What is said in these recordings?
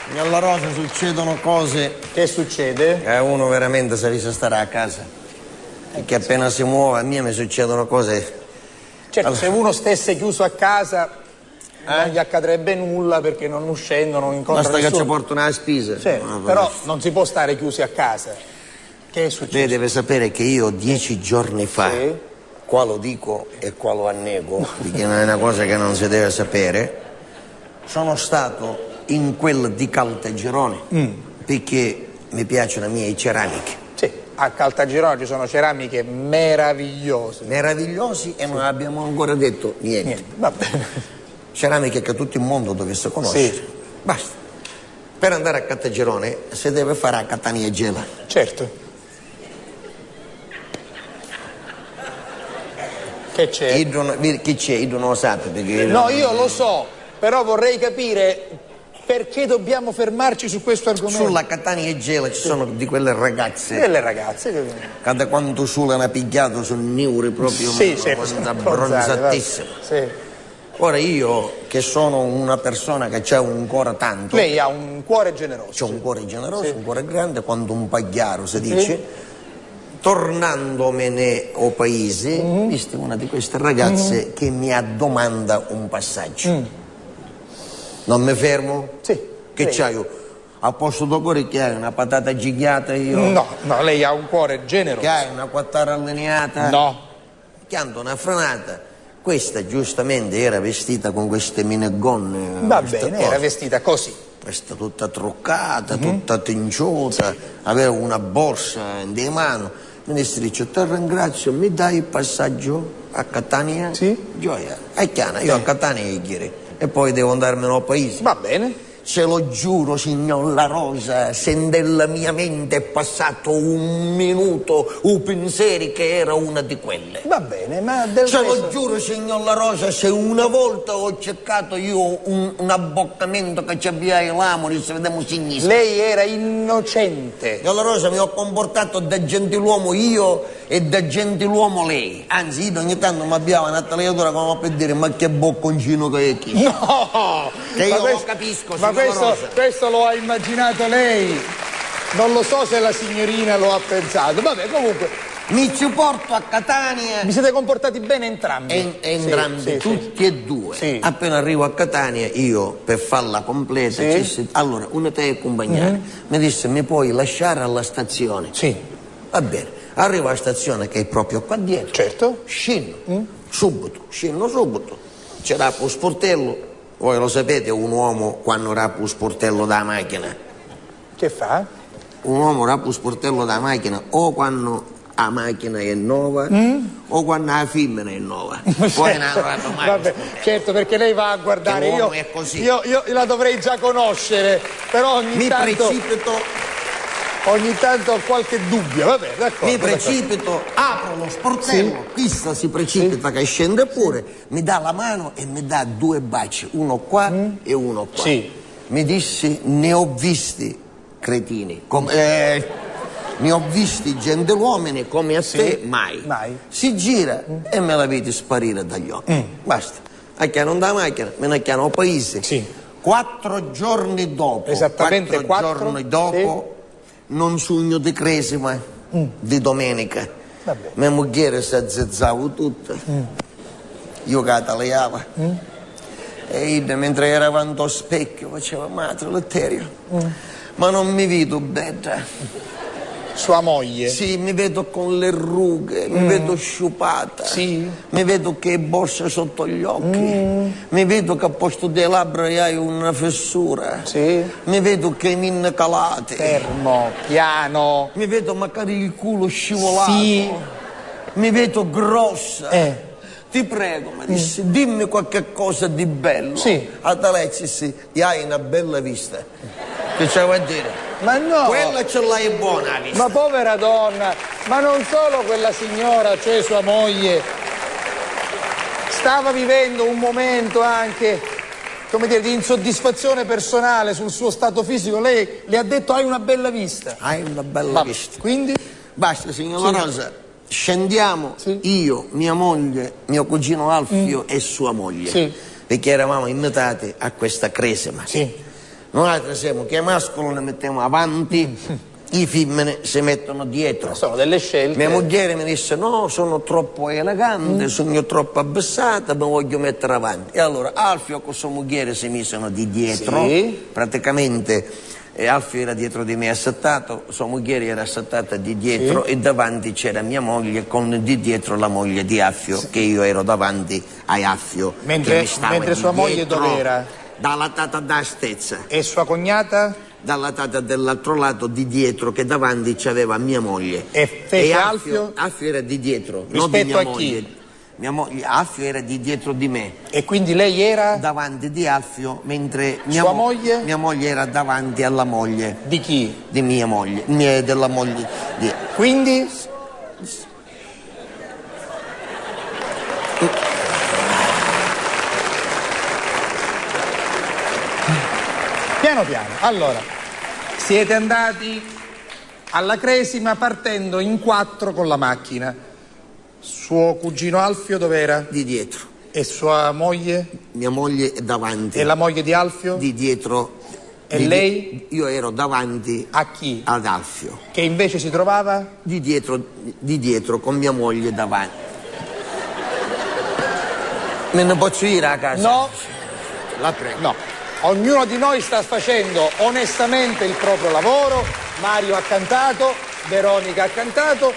Signor La Rosa, succedono cose. Che succede? Uno veramente si avvisa a stare a casa. Perché appena si muove, a me mi succedono cose. Certo, se uno stesse chiuso a casa non gli accadrebbe nulla perché non uscendo, non incontra Basta che nessuno. ci portano la spesa. Sì, però non si può stare chiusi a casa. Che è successo? Lei deve sapere che io 10 giorni fa, Sì. qua lo dico e qua lo annego, perché non è una cosa che non si deve sapere, sono stato in quel di Caltagirone, perché mi piacciono le mie ceramiche. Sì, a Caltagirone ci sono ceramiche meravigliose. Meravigliosi e non abbiamo ancora detto niente. Va bene. Ceramiche che tutto il mondo dovesse conoscere. Sì. Basta. Per andare a Caltagirone si deve fare a Catania Gela. Certo. Che c'è? Chi c'è? Io non lo sape perché... No, io lo so, però vorrei capire perché dobbiamo fermarci su questo argomento. Sulla Catania Gela ci sono di quelle ragazze. Delle ragazze che... Cada quanto sole hanno picchiato sono neure proprio. Sì, abbronzatissime. Sì. Ora io, che sono una persona che ha un cuore tanto... Lei ha un cuore generoso. C'ho un cuore generoso, un cuore grande, quando un pagliaro si dice... Tornandomene al paese, viste una di queste ragazze che mi domanda un passaggio. Non mi fermo? Sì. Che lei... c'hai io? A posto del cuore che hai una patata gigliata io? No, lei ha un cuore generoso. Che hai una quattara allineata? No. Chianto una frenata. Questa giustamente era vestita con queste minegonne. Va bene, era vestita così. Questa tutta truccata, tutta tinciuta, aveva una borsa in mano. Mi dice, ti ringrazio, mi dai il passaggio a Catania? Sì. Gioia. E chiana, io a Catania ieri. E poi devo andarmene al paese. Va bene. Ce lo giuro, signor La Rosa, se nella mia mente è passato un minuto, un pensiero che era una di quelle. Va bene, ma del Ce resto... lo giuro, signor La Rosa, se una volta ho cercato io un abboccamento che ci abbia l'amore, se vediamo sinistra. Lei era innocente. Signor La Rosa, mi ho comportato da gentiluomo io e da gentiluomo lei. Anzi, io ogni tanto mi abbiamo una tagliatura come per dire, ma che bocconcino che è chi? No! Che io lo capisco, signor La Rosa. Questo lo ha immaginato lei. Non lo so se la signorina lo ha pensato. Vabbè, comunque... Mi ci porto a Catania. Vi siete comportati bene entrambi? Entrambi, tutti e due. Sì. Appena arrivo a Catania, io per farla completa, allora una te accompagnare. Mi disse, mi puoi lasciare alla stazione? Sì. Va bene. Arrivo alla stazione che è proprio qua dietro. Certo. Scendo subito. C'era lo sportello. Voi lo sapete, un uomo quando rappa lo sportello da macchina. Che fa? Un uomo rappa lo sportello da macchina o quando la macchina è nuova o quando la femmina è nuova. Poi non rappa mai. Vabbè, certo, perché lei va a guardare. L'uomo è così. Io la dovrei già conoscere, però ogni tanto ho qualche dubbio. Vabbè, d'accordo. Mi precipito, apro lo sportello, questa si precipita che scende pure, mi dà la mano e mi dà 2 baci, uno qua e uno qua. Sì. Mi disse, ne ho visti cretini, ne ho visti gentiluomini come a te, mai. Si gira e me la vedi sparire dagli occhi. Basta. Acchiano da macchina, me ne acchiano al paese. Sì. 4 giorni dopo. Esattamente 4 giorni dopo. Non sogno di cresima, di domenica. Vabbè. Mia moglie si azzezzava tutta. Io che la tagliava. E io, mentre eravamo allo specchio, faceva, madre Letterio, ma non mi vedo bella. Sua moglie? Sì, mi vedo con le rughe, mi vedo sciupata. Sì. Mi vedo che hai borse sotto gli occhi. Mi vedo che a posto delle labbra hai una fessura. Sì. Mi vedo che hai minne calate. Fermo, piano. Mi vedo magari il culo scivolato. Sì. Mi vedo grossa. Ti prego, mi disse, dimmi qualche cosa di bello. Sì. A Alexis, hai una bella vista. Che c'è a dire? Ma no! Quella ce l'hai buona la vista. Ma povera donna, ma non solo quella signora, cioè sua moglie, stava vivendo un momento anche, come dire, di insoddisfazione personale sul suo stato fisico. Lei le ha detto hai una bella vista. Hai una bella vista. Quindi? Basta, signor La Rosa. Scendiamo, io, mia moglie, mio cugino Alfio e sua moglie. Perché eravamo invitati a questa cresima. Noi siamo che i mascoli ne mettiamo avanti, i femmine si mettono dietro. Sono delle scelte. Mia moglie mi disse: no, sono troppo elegante, sono troppo abbassata, mi voglio mettere avanti. E allora Alfio con sua moglie si misero di dietro, praticamente. E Alfio era dietro di me assettato, sua moglie era assettata di dietro e davanti c'era mia moglie con di dietro la moglie di Alfio, che io ero davanti a Alfio. Mentre sua moglie dov'era? Dalla tata da stezza. E sua cognata? Dalla tata dell'altro lato di dietro, che davanti c'aveva mia moglie. E fece Alfio? Alfio era di dietro, rispetto non di mia a moglie. chi? Mia moglie, Alfio era di dietro di me. E quindi lei era? Davanti di Alfio, mentre sua moglie? Mia moglie era davanti alla moglie. Di chi? Di mia moglie, della moglie. Quindi? Piano piano. Allora, siete andati alla Cresima partendo in 4 con la macchina. Suo cugino Alfio dov'era? Di dietro. E sua moglie? Mia moglie è davanti. E la moglie di Alfio? Di dietro. E lei? Io ero davanti. A chi? Ad Alfio. Che invece si trovava? Di dietro con mia moglie davanti. Me ne posso ir a casa? No. La prego. No. Ognuno di noi sta facendo onestamente il proprio lavoro. Mario ha cantato, Veronica ha cantato,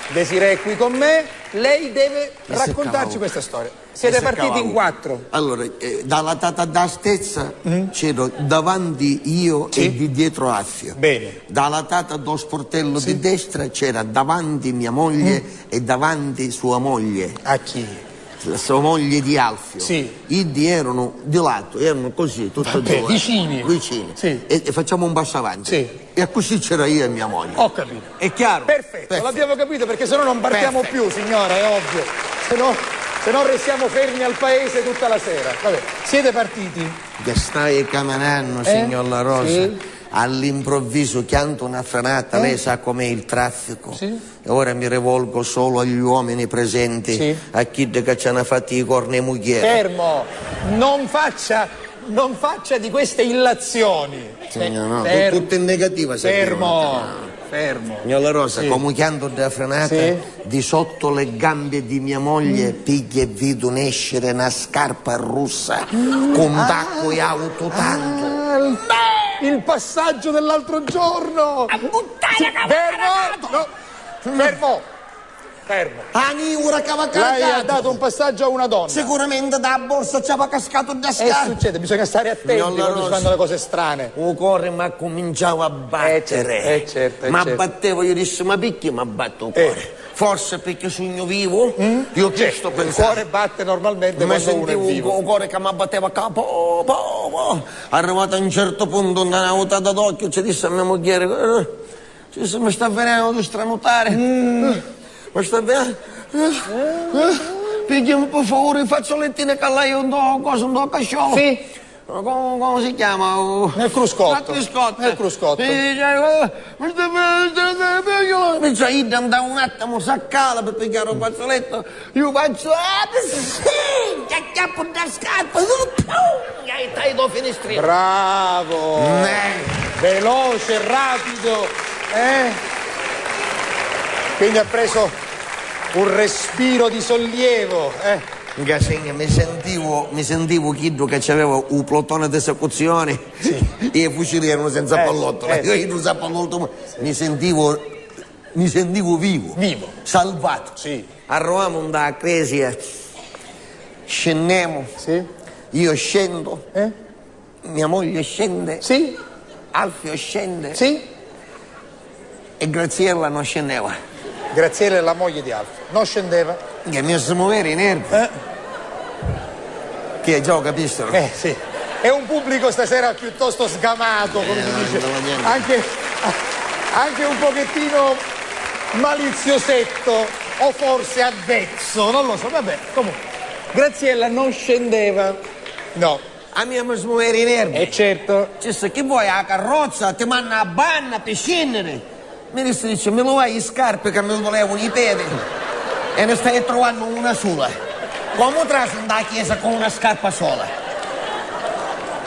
Desiree è qui con me. Lei deve raccontarci questa storia. Siete partiti in 4. Allora, dalla tata da stezza c'ero davanti io e di dietro Alfio. Bene. Dalla tata do sportello di destra c'era davanti mia moglie e davanti sua moglie. A chi? La sua moglie di Alfio. Sì. I erano di lato, erano così, tutti e due. Vicini. Sì. E facciamo un passo avanti. Sì. E così c'era io e mia moglie. Ho capito. È chiaro? Perfetto. L'abbiamo capito, perché sennò non partiamo più, signora, è ovvio. Se no restiamo fermi al paese tutta la sera. Vabbè, siete partiti? Che stai camminando, signor La Rosa. Sì. All'improvviso chianto una frenata, lei sa com'è il traffico. Sì. E ora mi rivolgo solo agli uomini presenti, a chi che ci hanno fatto i corni mugliere. Fermo! Non faccia di queste illazioni. No, tutto in negativa. Fermo! Signor La Rosa, come chianto da frenata, di sotto le gambe di mia moglie piglia e vedo nascere una scarpa russa con tacco e auto tanto. Il passaggio dell'altro giorno! A buttare Fermo! Lei ha dato un passaggio a una donna. Sicuramente da borsa ci aveva cascato da scarpa. Succede, bisogna stare attenti quando si fanno le cose strane. Il cuore mi cominciava a battere. Certo. Ma battevo, io dissi, ma perché mi batte il cuore? Forse perché sogno vivo? Io che sto pensando? Il cuore batte normalmente quando uno è vivo. Un cuore che mi batteva a capo. Arrivato a un certo punto, una notata d'occhio, ci disse a mia moglie, mi sta venendo di stranutare. Ma sta bene? Pigliami per favore i fazzolettini che lei un do casciolo. Sì. Come si chiama? Nel cruscotto. Nel cruscotto. Mi dice, io andavo un attimo saccala per pigliare un fazzoletto. Io faccio, che chiappo da scarpa. E taglio finestrino. Bravo. Veloce, rapido. Quindi ha preso un respiro di sollievo. Mi sentivo chiedo che c'aveva un plotone di esecuzione e i fucili erano senza pallottola. Io non so pallottola, mi sentivo vivo, salvato. Sì. Arriviamo da Cresia, scendiamo, io scendo, mia moglie scende, Alfio scende e Graziella non scendeva. Graziella è la moglie di Alfio. Non scendeva? Che mi si muovere i nervi. Che già capiscono? Sì. È un pubblico stasera piuttosto sgamato, come si dice. Anche un pochettino maliziosetto, o forse avvezzo, non lo so. Vabbè, comunque. Graziella non scendeva. No. A me mi si muovere i nervi. Certo. Cioè, che vuoi, la carrozza, ti manda a banna per scendere. Mi dice, me lo vai in scarpe che mi volevano i piedi e ne stai trovando una sola. Come trasci da chiesa con una scarpa sola?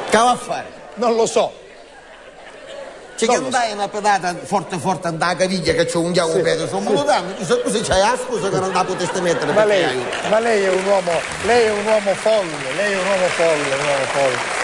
Che va a fare? Non lo so. C'è che andai una pedata forte forte andare a caviglia che c'è un chiamo peso, sono valutando, così c'hai la scusa che non la poteste mettere. Ma lei è un uomo folle, un uomo folle.